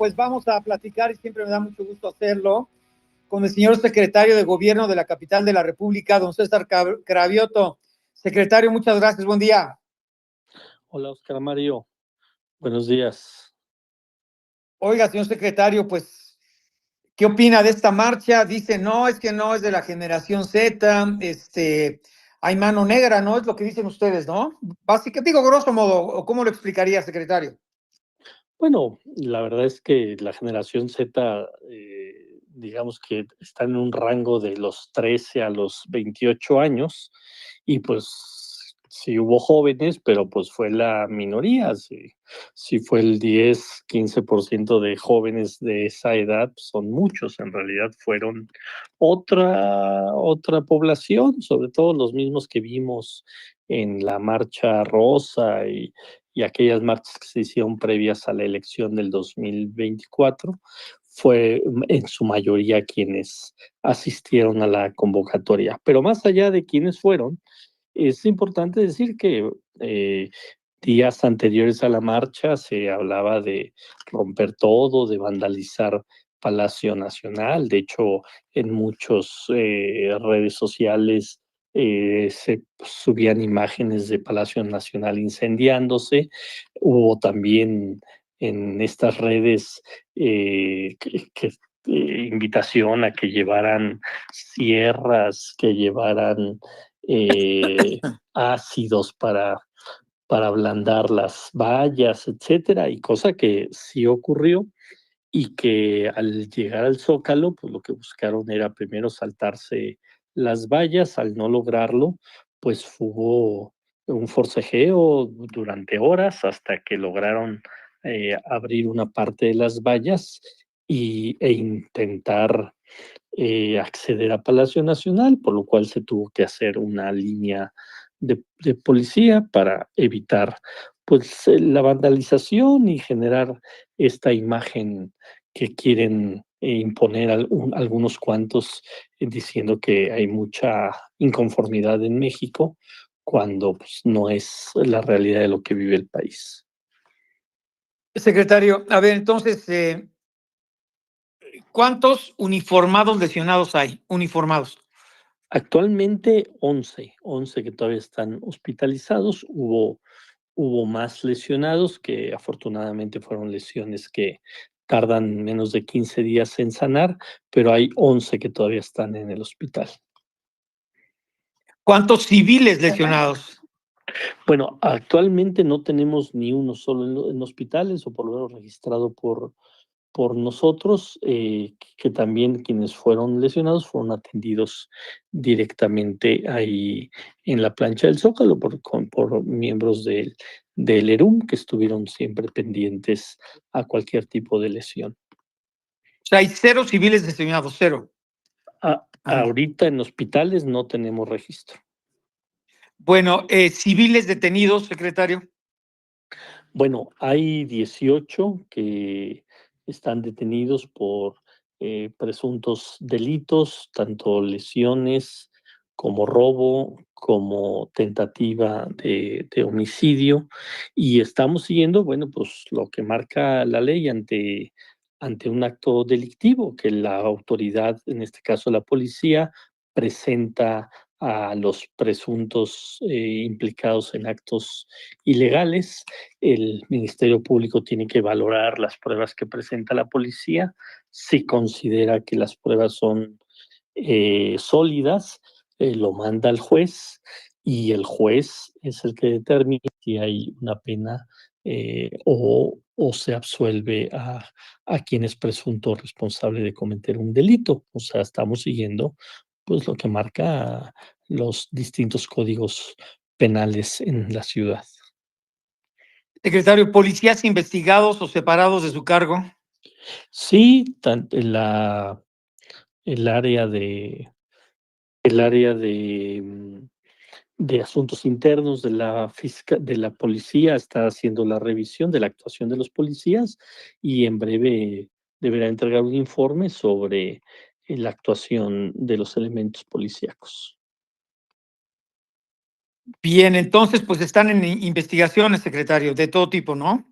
pues vamos a platicar y siempre me da mucho gusto hacerlo con el señor secretario de Gobierno de la capital de la República, don César Cravioto. Secretario, muchas gracias, buen día. Hola, Oscar Mario. Buenos días. Oiga, señor secretario, pues, ¿qué opina de esta marcha? Dice, no, es que no es de la generación Z, hay mano negra, ¿no? Es lo que dicen ustedes, ¿no? Básicamente, digo, grosso modo, ¿o cómo lo explicaría, secretario? Bueno, la verdad es que la generación Z, digamos que está en un rango de los 13 a los 28 años y pues sí hubo jóvenes, pero pues fue la minoría, sí fue el 10, 15% de jóvenes de esa edad, pues, son muchos, en realidad fueron otra población, sobre todo los mismos que vimos en la Marcha Rosa y aquellas marchas que se hicieron previas a la elección del 2024, fue en su mayoría quienes asistieron a la convocatoria. Pero más allá de quienes fueron, es importante decir que días anteriores a la marcha se hablaba de romper todo, de vandalizar Palacio Nacional. De hecho, en muchas redes sociales se subían imágenes de Palacio Nacional incendiándose. Hubo también en estas redes invitación a que llevaran sierras, que llevaran ácidos para ablandar las vallas, etcétera, y cosa que sí ocurrió y que al llegar al Zócalo, pues lo que buscaron era primero saltarse las vallas. Al no lograrlo, pues hubo un forcejeo durante horas hasta que lograron abrir una parte de las vallas e intentar acceder a Palacio Nacional, por lo cual se tuvo que hacer una línea de policía para evitar pues la vandalización y generar esta imagen que quieren imponer algunos cuantos, diciendo que hay mucha inconformidad en México, cuando pues, no es la realidad de lo que vive el país. Secretario, a ver, entonces, ¿cuántos uniformados lesionados hay? Uniformados. Actualmente 11 que todavía están hospitalizados. Hubo más lesionados que afortunadamente fueron lesiones que tardan menos de 15 días en sanar, pero hay 11 que todavía están en el hospital. ¿Cuántos civiles lesionados? Bueno, actualmente no tenemos ni uno solo en hospitales, o por lo menos registrado por nosotros, que también quienes fueron lesionados fueron atendidos directamente ahí en la plancha del Zócalo por miembros del ERUM, que estuvieron siempre pendientes a cualquier tipo de lesión. O sea, hay 0 civiles lesionados, 0. Ahorita en hospitales no tenemos registro. Bueno, civiles detenidos, secretario. Bueno, hay 18 que están detenidos por presuntos delitos, tanto lesiones como robo, como tentativa de homicidio, y estamos siguiendo, bueno, pues lo que marca la ley ante un acto delictivo, que la autoridad, en este caso la policía, presenta a los presuntos implicados en actos ilegales. El Ministerio Público tiene que valorar las pruebas que presenta la policía. Si considera que las pruebas son sólidas, lo manda al juez y el juez es el que determina si hay una pena o se absuelve a quien es presunto responsable de cometer un delito. O sea, estamos siguiendo pues lo que marca los distintos códigos penales en la ciudad. Secretario, policías investigados o separados de su cargo. Sí, el área de el área de asuntos internos de la policía está haciendo la revisión de la actuación de los policías y en breve deberá entregar un informe sobre la actuación de los elementos policíacos. Bien, entonces, pues están en investigaciones, secretario, de todo tipo, ¿no?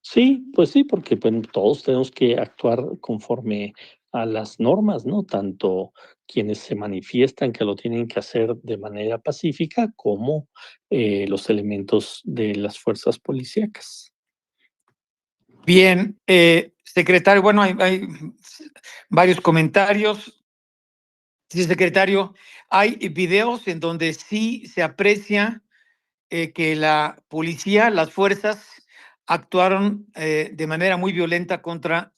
Sí, pues sí, porque, bueno, todos tenemos que actuar conforme a las normas, ¿no? Tanto quienes se manifiestan que lo tienen que hacer de manera pacífica, como, los elementos de las fuerzas policíacas. Bien, secretario, bueno, hay varios comentarios. Sí, secretario, hay videos en donde sí se aprecia que la policía, las fuerzas, actuaron de manera muy violenta contra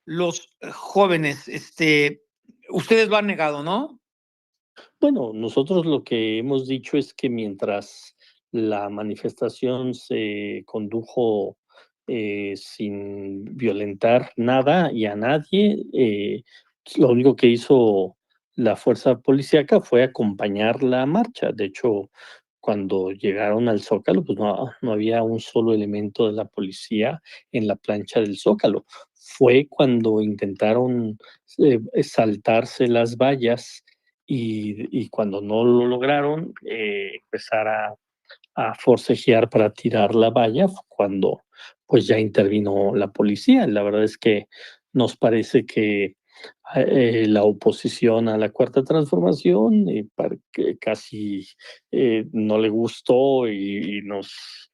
los jóvenes. Ustedes lo han negado, ¿no? Bueno, nosotros lo que hemos dicho es que mientras la manifestación se condujo, sin violentar nada y a nadie, lo único que hizo la fuerza policíaca fue acompañar la marcha. De hecho, cuando llegaron al Zócalo, pues no había un solo elemento de la policía en la plancha del Zócalo. Fue cuando intentaron, saltarse las vallas y cuando no lo lograron, empezar a forcejear para tirar la valla, fue cuando, pues, ya intervino la policía. La verdad es que nos parece que, la oposición a la Cuarta Transformación, par que casi, no le gustó y nos,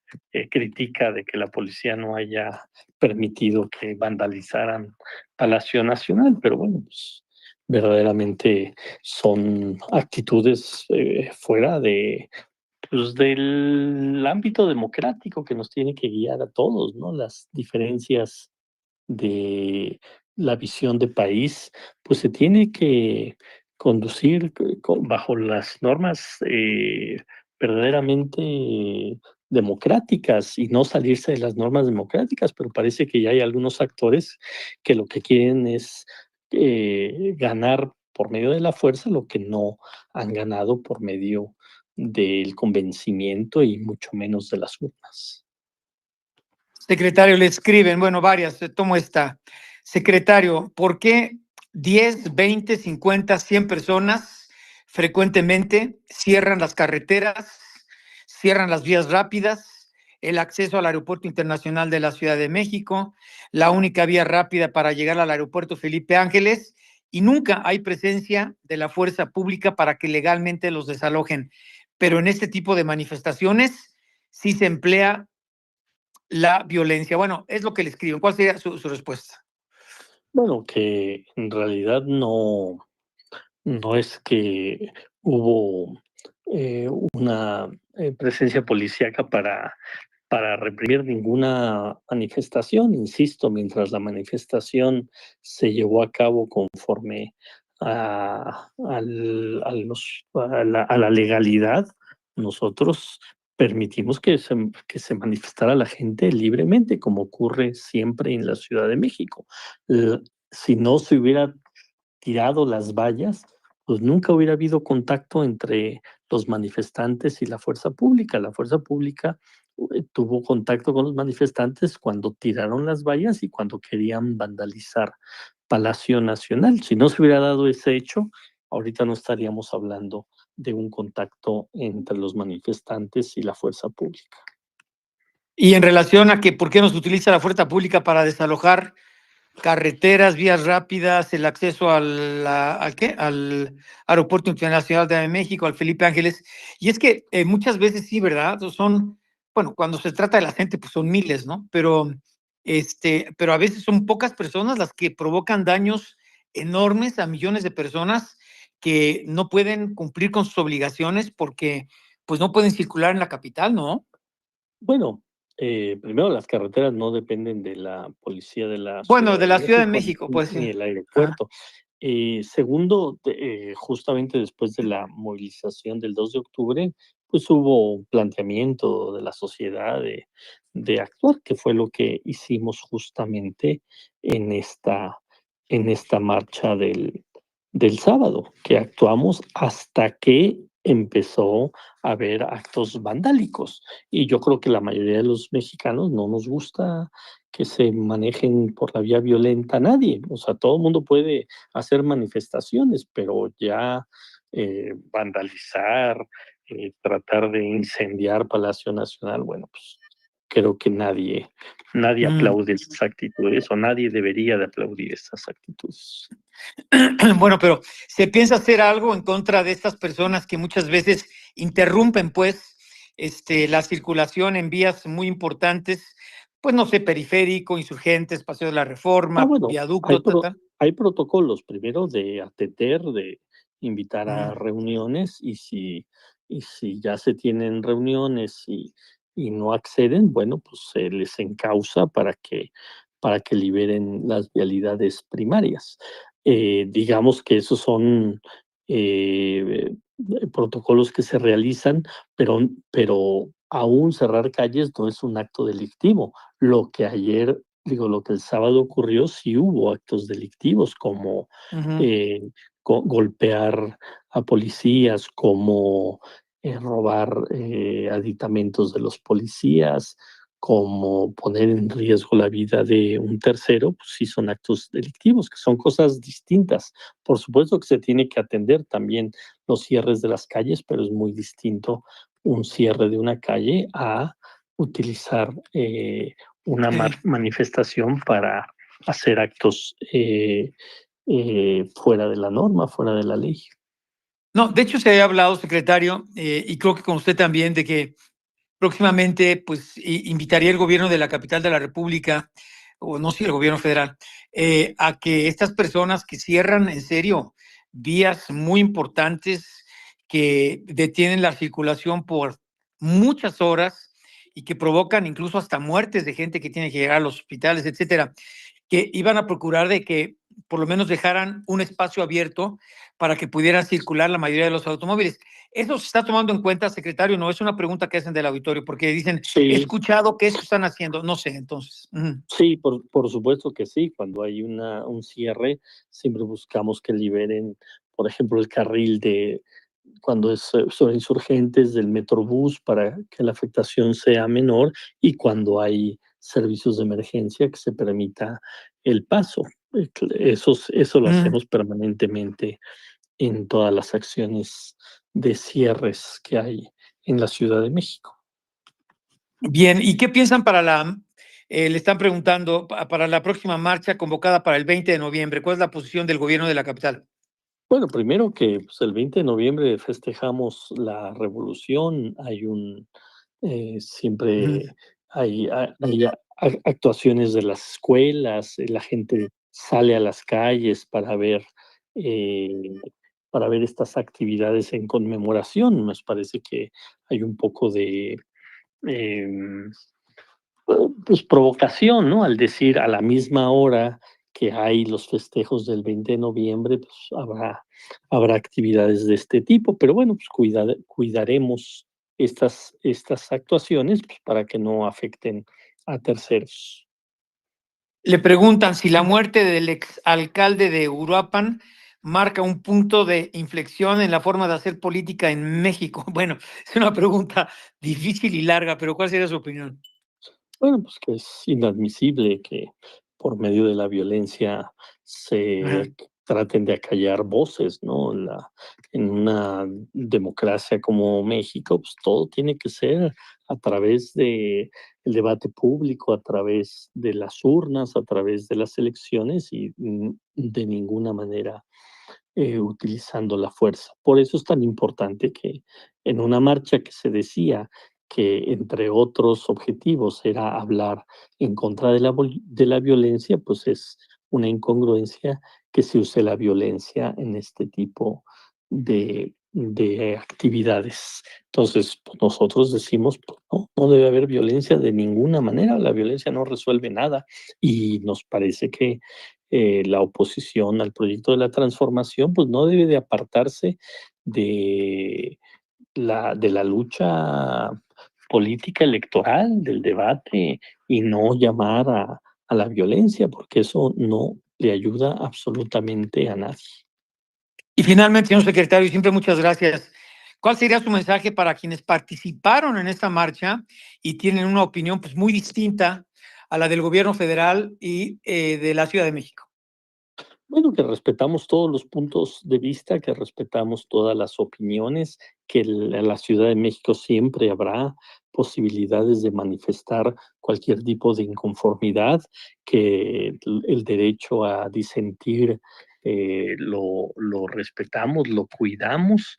critica de que la policía no haya permitido que vandalizaran Palacio Nacional, pero bueno, pues, verdaderamente son actitudes, fuera de, pues, del ámbito democrático que nos tiene que guiar a todos, ¿no? Las diferencias de la visión de país, pues, se tiene que conducir bajo las normas, verdaderamente democráticas y no salirse de las normas democráticas, pero parece que ya hay algunos actores que lo que quieren es, ganar por medio de la fuerza lo que no han ganado por medio del convencimiento y mucho menos de las urnas. Secretario, le escriben, bueno, varias, tomo esta. Secretario, ¿por qué 10, 20, 50, 100 personas frecuentemente cierran las carreteras, cierran las vías rápidas, el acceso al Aeropuerto Internacional de la Ciudad de México, la única vía rápida para llegar al Aeropuerto Felipe Ángeles, y nunca hay presencia de la fuerza pública para que legalmente los desalojen? Pero en este tipo de manifestaciones sí se emplea la violencia. Bueno, es lo que le escriben. ¿Cuál sería su respuesta? Bueno, que en realidad no es que hubo, una, presencia policíaca para reprimir ninguna manifestación, insisto, mientras la manifestación se llevó a cabo conforme a la legalidad, nosotros permitimos que se manifestara la gente libremente, como ocurre siempre en la Ciudad de México. Si no se hubiera tirado las vallas, pues nunca hubiera habido contacto entre los manifestantes y la fuerza pública. La fuerza pública, tuvo contacto con los manifestantes cuando tiraron las vallas y cuando querían vandalizar Palacio Nacional. Si no se hubiera dado ese hecho, ahorita no estaríamos hablando de un contacto entre los manifestantes y la fuerza pública. Y en relación a que por qué no se utiliza la fuerza pública para desalojar carreteras, vías rápidas, el acceso ¿al qué? Al Aeropuerto Internacional de México, al Felipe Ángeles. Y es que muchas veces sí, ¿verdad? Son, bueno, cuando se trata de la gente, pues son miles, ¿no? Pero a veces son pocas personas las que provocan daños enormes a millones de personas que no pueden cumplir con sus obligaciones porque pues no pueden circular en la capital, ¿no? Bueno, primero, las carreteras no dependen de la policía de la Bueno, Ciudad de de la Ciudad de México, México, pues ni sí. el Ajá. aeropuerto. Segundo, justamente después de la movilización del 2 de octubre, pues hubo un planteamiento de la sociedad de actuar, que fue lo que hicimos justamente en esta marcha del sábado, que actuamos hasta que empezó a haber actos vandálicos. Y yo creo que la mayoría de los mexicanos no nos gusta que se manejen por la vía violenta a nadie. O sea, todo el mundo puede hacer manifestaciones, pero ya, vandalizar, tratar de incendiar Palacio Nacional, bueno, pues creo que nadie Mm. aplaude esas actitudes o nadie debería de aplaudir esas actitudes. Bueno, pero ¿se piensa hacer algo en contra de estas personas que muchas veces interrumpen, pues, la circulación en vías muy importantes? Pues no sé, Periférico, Insurgentes, Paseo de la Reforma, Bueno, Viaducto, tal, tal. hay protocolos, primero de atender, de invitar a Mm, reuniones, y si ya se tienen reuniones y no acceden, bueno, pues se les encausa para que liberen las vialidades primarias. Digamos que esos son, protocolos que se realizan, pero aún cerrar calles no es un acto delictivo. Lo que el sábado ocurrió, sí hubo actos delictivos como, ujú. eh, golpear a policías, como, robar, aditamentos de los policías, como poner en riesgo la vida de un tercero, pues sí son actos delictivos, que son cosas distintas. Por supuesto que se tiene que atender también los cierres de las calles, pero es muy distinto un cierre de una calle a utilizar, una Sí. manifestación para hacer actos, fuera de la norma, fuera de la ley. No, de hecho se había hablado, secretario, y creo que con usted también, de que próximamente, pues, invitaría el gobierno de la capital de la República, o no sé, el gobierno federal, a que estas personas que cierran en serio vías muy importantes, que detienen la circulación por muchas horas y que provocan incluso hasta muertes de gente que tiene que llegar a los hospitales, etcétera, que iban a procurar de que por lo menos dejaran un espacio abierto para que pudieran circular la mayoría de los automóviles. ¿Eso se está tomando en cuenta, secretario? No, es una pregunta que hacen del auditorio, porque dicen, he Sí, escuchado que esto están haciendo, no sé, entonces. sí, por supuesto que sí. Cuando hay un cierre, siempre buscamos que liberen, por ejemplo, el carril de cuando son Insurgentes del Metrobús para que la afectación sea menor, y cuando hay servicios de emergencia que se permita el paso. Eso lo Mm. hacemos permanentemente en todas las acciones de cierres que hay en la Ciudad de México. Bien, ¿y qué piensan le están preguntando, para la próxima marcha convocada para el 20 de noviembre? ¿Cuál es la posición del gobierno de la capital? Bueno, primero que, pues, el 20 de noviembre festejamos la revolución, Ujú. siempre hay actuaciones de las escuelas, la gente sale a las calles eh, para ver estas actividades en conmemoración. Nos parece que hay un poco de, em, pues, provocación, ¿no? Al decir a la misma hora que hay los festejos del 20 de noviembre, pues habrá actividades de este tipo, pero bueno, pues cuidaremos estas actuaciones, pues, para que no afecten a terceros. Le preguntan si la muerte del exalcalde de Uruapan marca un punto de inflexión en la forma de hacer política en México. Bueno, es una pregunta difícil y larga, pero ¿cuál sería su opinión? Bueno, pues que es inadmisible que por medio de la violencia Ajá. se traten de acallar voces, ¿no? En una democracia como México, pues todo tiene que ser a través de el debate público, a través de las urnas, a través de las elecciones, y de ninguna manera utilizando la fuerza. Por eso es tan importante que en una marcha que se decía que, entre otros objetivos, era hablar en contra de la violencia, pues es una incongruencia que se use la violencia en este tipo de actividades. Entonces, pues nosotros decimos, pues no debe haber violencia de ninguna manera, la violencia no resuelve nada, y nos parece que la oposición al proyecto de la transformación, pues no debe de apartarse de la lucha política electoral, del debate, y no llamar a la violencia, porque eso no le ayuda absolutamente a nadie. Y finalmente, señor secretario, y siempre muchas gracias. ¿Cuál sería su mensaje para quienes participaron en esta marcha y tienen una opinión, pues, muy distinta a la del gobierno federal y de la Ciudad de México? Bueno, que respetamos todos los puntos de vista, que respetamos todas las opiniones, que en la Ciudad de México siempre habrá posibilidades de manifestar cualquier tipo de inconformidad, que el derecho a disentir lo respetamos, lo cuidamos,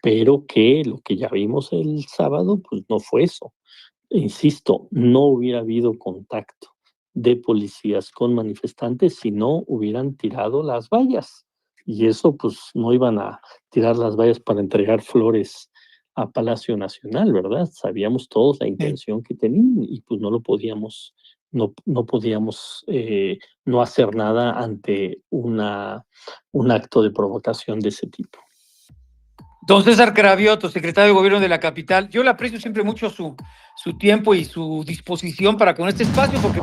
pero que lo que ya vimos el sábado, pues no fue eso. Insisto, no hubiera habido contacto de policías con manifestantes si no hubieran tirado las vallas. Y eso, pues, no iban a tirar las vallas para entregar flores a Palacio Nacional, ¿verdad? Sabíamos todos la Sí. intención que tenían y, pues, no podíamos, no hacer nada ante un acto de provocación de ese tipo. Don César Cravioto, secretario de Gobierno de la capital, yo le aprecio siempre mucho su tiempo y su disposición para con este espacio, porque